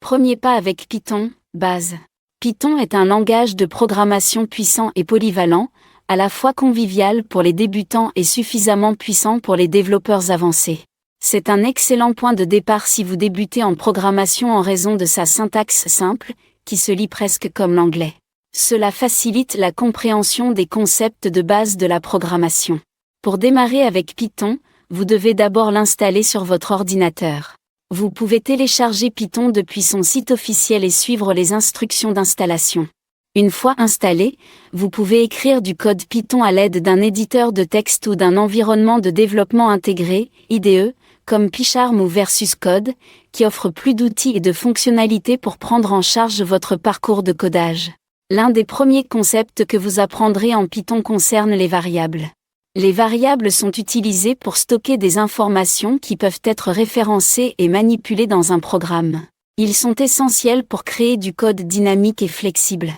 Premier pas avec Python, base. Python est un langage de programmation puissant et polyvalent, à la fois convivial pour les débutants et suffisamment puissant pour les développeurs avancés. C'est un excellent point de départ si vous débutez en programmation en raison de sa syntaxe simple, qui se lit presque comme l'anglais. Cela facilite la compréhension des concepts de base de la programmation. Pour démarrer avec Python, vous devez d'abord l'installer sur votre ordinateur. Vous pouvez télécharger Python depuis son site officiel et suivre les instructions d'installation. Une fois installé, vous pouvez écrire du code Python à l'aide d'un éditeur de texte ou d'un environnement de développement intégré, IDE, comme PyCharm ou Versus Code, qui offre plus d'outils et de fonctionnalités pour prendre en charge votre parcours de codage. L'un des premiers concepts que vous apprendrez en Python concerne les variables. Les variables sont utilisées pour stocker des informations qui peuvent être référencées et manipulées dans un programme. Ils sont essentiels pour créer du code dynamique et flexible.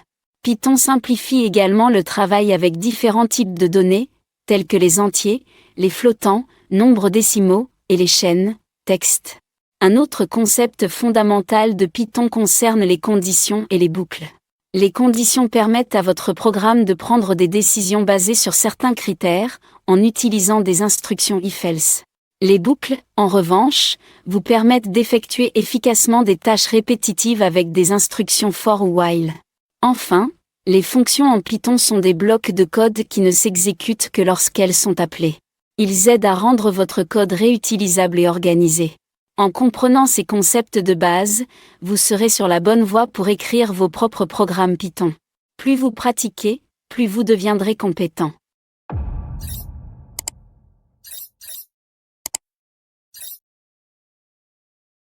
Python simplifie également le travail avec différents types de données, tels que les entiers, les flottants, nombres décimaux, et les chaînes, texte. Un autre concept fondamental de Python concerne les conditions et les boucles. Les conditions permettent à votre programme de prendre des décisions basées sur certains critères, en utilisant des instructions if-else. Les boucles, en revanche, vous permettent d'effectuer efficacement des tâches répétitives avec des instructions for ou while. Enfin, les fonctions en Python sont des blocs de code qui ne s'exécutent que lorsqu'elles sont appelées. Ils aident à rendre votre code réutilisable et organisé. En comprenant ces concepts de base, vous serez sur la bonne voie pour écrire vos propres programmes Python. Plus vous pratiquez, plus vous deviendrez compétent.